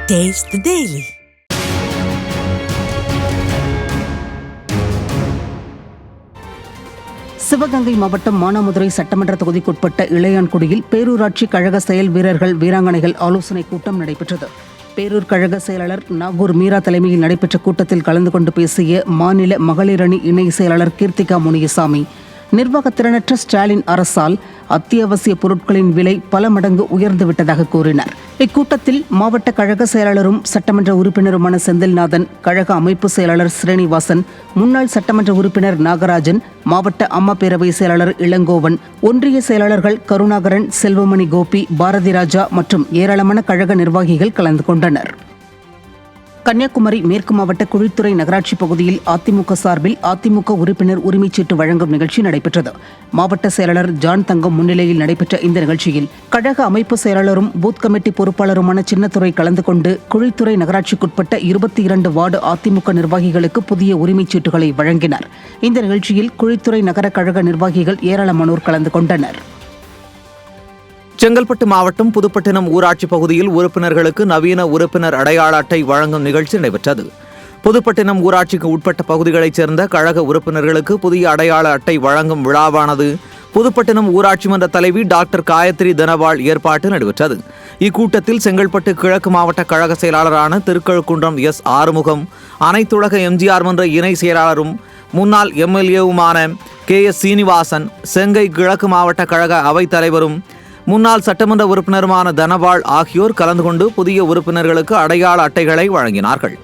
Taste the Daily. Sivaganga மாவட்டம் மானாமதுரை சட்டமன்ற தொகுதிக்குட்பட்ட இளையான்குடியில் பேரூராட்சி கழக செயல் வீரர்கள் வீராங்கனைகள் ஆலோசனைக் கூட்டம் நடைபெற்றது. பேரூர் கழக செயலாளர் நாகூர் மீரா தலைமையில் நடைபெற்ற கூட்டத்தில் கலந்து கொண்டு பேசிய மாநில மகளிர் அணி இணை செயலாளர் கீர்த்திகா முனியசாமி, நிர்வாகத்திறனற்ற ஸ்டாலின் அரசால் அத்தியாவசிய பொருட்களின் விலை பல மடங்கு உயர்ந்துவிட்டதாக கூறினார். இக்கூட்டத்தில் மாவட்ட கழக செயலாளரும் சட்டமன்ற உறுப்பினருமான செந்தில்நாதன், கழக அமைப்பு செயலாளர் ஸ்ரீனிவாசன், முன்னாள் சட்டமன்ற உறுப்பினர் நாகராஜன், மாவட்ட அம்மா பேரவை செயலாளர் இளங்கோவன், ஒன்றிய செயலாளர்கள் கருணாகரன், செல்வமணி கோபி, பாரதி ராஜா மற்றும் ஏராளமான கழக நிர்வாகிகள் கலந்து கொண்டனர். கன்னியாகுமரி மேற்கு மாவட்ட குழித்துறை நகராட்சி பகுதியில் அதிமுக சார்பில் அதிமுக உறுப்பினர் உரிமைச்சீட்டு வழங்கும் நிகழ்ச்சி நடைபெற்றது. மாவட்ட செயலாளர் ஜான் தங்கம் முன்னிலையில் நடைபெற்ற இந்த நிகழ்ச்சியில் கழக அமைப்பு செயலாளரும் பூத் கமிட்டி பொறுப்பாளருமான சின்னத்துறை கலந்து கொண்டு குழித்துறை நகராட்சிக்குட்பட்ட 22 வார்டு அதிமுக நிர்வாகிகளுக்கு புதிய உரிமைச்சீட்டுகளை வழங்கினார். இந்த நிகழ்ச்சியில் குழித்துறை நகர கழக நிர்வாகிகள் ஏராளமானோர் கலந்து கொண்டனர். செங்கல்பட்டு மாவட்டம் புதுப்பட்டினம் ஊராட்சி பகுதியில் உறுப்பினர்களுக்கு நவீன உறுப்பினர் அடையாள அட்டை வழங்கும் நிகழ்ச்சி நடைபெற்றது. புதுப்பட்டினம் ஊராட்சிக்கு உட்பட்ட பகுதிகளைச் சேர்ந்த கழக உறுப்பினர்களுக்கு புதிய அடையாள அட்டை வழங்கும் விழாவானது புதுப்பட்டினம் ஊராட்சி மன்ற தலைவி டாக்டர் காயத்ரி தனபால் ஏற்பாட்டில் நடைபெற்றது. இக்கூட்டத்தில் செங்கல்பட்டு கிழக்கு மாவட்ட கழக செயலாளரான திருக்கழுக்குன்றம் எஸ். ஆறுமுகம், அனைத்துலக எம்ஜிஆர் மன்ற இணை செயலாளரும் முன்னாள் எம்எல்ஏவுமான KS சீனிவாசன், செங்கை கிழக்கு மாவட்ட கழக அவைத் தலைவரும் முன்னாள் சட்டமன்ற உறுப்பினருமான தனபால் ஆகியோர் கலந்து கொண்டு புதிய உறுப்பினர்களுக்கு அடையாள அட்டைகளை வழங்கினார்கள்.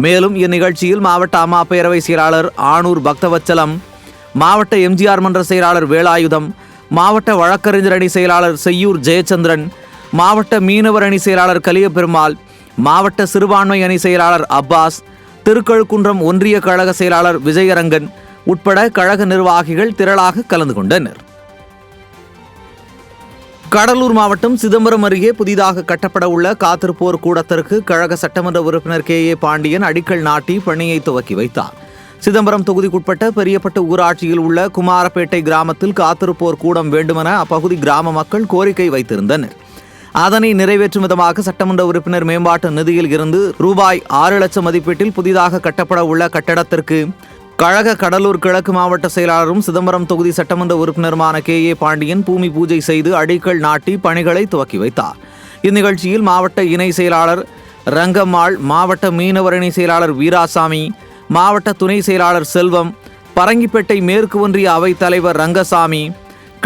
மேலும் இந்நிகழ்ச்சியில் மாவட்ட அம்மா பேரவை செயலாளர் ஆனூர் பக்தவச்சலம், மாவட்ட எம்ஜிஆர் மன்ற செயலாளர் வேலாயுதம், மாவட்ட வழக்கறிஞர் அணி செயலாளர் செய்யூர் ஜெயச்சந்திரன், மாவட்ட மீனவர் அணி செயலாளர் கலியபெருமாள், மாவட்ட சிறுபான்மை அணி செயலாளர் அப்பாஸ், திருக்கழுக்குன்றம் ஒன்றிய கழக செயலாளர் விஜயரங்கன் உட்பட கழக நிர்வாகிகள் திரளாக கலந்து கொண்டனர். கடலூர் மாவட்டம் சிதம்பரம் அருகே புதிதாக கட்டப்பட உள்ள காத்திருப்போர் கூடத்திற்கு கழக சட்டமன்ற உறுப்பினர் KA பாண்டியன் அடிக்கல் நாட்டி பணியை துவக்கி வைத்தார். சிதம்பரம் தொகுதிக்குட்பட்ட பெரியப்பட்டு ஊராட்சியில் உள்ள குமாரப்பேட்டை கிராமத்தில் காத்திருப்போர் கூடம் வேண்டுமென அப்பகுதி கிராம மக்கள் கோரிக்கை வைத்திருந்தனர். அதனை நிறைவேற்றும் விதமாக சட்டமன்ற உறுப்பினர் மேம்பாட்டு நிதியில் இருந்து ரூபாய் 6 லட்சம் மதிப்பீட்டில் புதிதாக கட்டப்பட உள்ள கட்டடத்திற்கு கழக கடலூர் கிழக்கு மாவட்ட செயலாளரும் சிதம்பரம் தொகுதி சட்டமன்ற உறுப்பினருமான KA பாண்டியன் பூமி பூஜை செய்து அடிக்கல் நாட்டி பணிகளை துவக்கி வைத்தார். இந்நிகழ்ச்சியில் மாவட்ட இணை செயலாளர் ரங்கம்மாள், மாவட்ட மீனவர் அணி செயலாளர் வீராசாமி, மாவட்ட துணை செயலாளர் செல்வம், பரங்கிப்பேட்டை மேற்கு ஒன்றிய அவைத் தலைவர் ரங்கசாமி,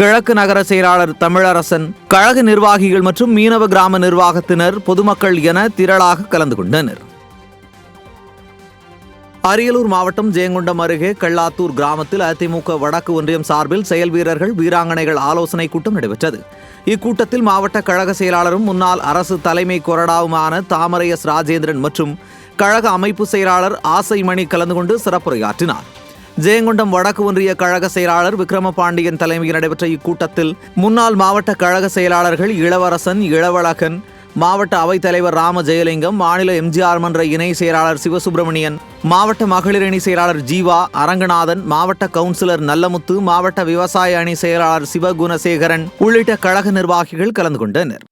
கிழக்கு நகர செயலாளர் தமிழரசன், கழக நிர்வாகிகள் மற்றும் மீனவ கிராம நிர்வாகத்தினர், பொதுமக்கள் என திரளாக கலந்து கொண்டனர். அரியலூர் மாவட்டம் ஜெயங்கொண்டம் அருகே கள்ளாத்தூர் கிராமத்தில் அதிமுக வடக்கு ஒன்றியம் சார்பில் செயல் வீரர்கள் வீராங்கனைகள் ஆலோசனைக் கூட்டம் நடைபெற்றது. இக்கூட்டத்தில் மாவட்ட கழக செயலாளரும் முன்னாள் அரசு தலைமை கொறடாவுமான தாமரை S. ராஜேந்திரன் மற்றும் கழக அமைப்பு செயலாளர் ஆசைமணி கலந்து கொண்டு சிறப்புரையாற்றினார். ஜெயங்கொண்டம் வடக்கு ஒன்றிய கழக செயலாளர் விக்ரமபாண்டியன் தலைமையில் நடைபெற்ற இக்கூட்டத்தில் முன்னாள் மாவட்ட கழக செயலாளர்கள் இளவரசன், இளவழகன், மாவட்ட அவைத் தலைவர் ராம ஜெயலிங்கம், மாநில எம்ஜிஆர் மன்ற இணை செயலாளர் சிவசுப்பிரமணியன், மாவட்ட மகளிர் அணி செயலாளர் ஜீவா, அரங்கநாதன், மாவட்ட கவுன்சிலர் நல்லமுத்து, மாவட்ட விவசாய அணி செயலாளர் சிவகுணசேகரன் உள்ளிட்ட கழக நிர்வாகிகள் கலந்து கொண்டனர்.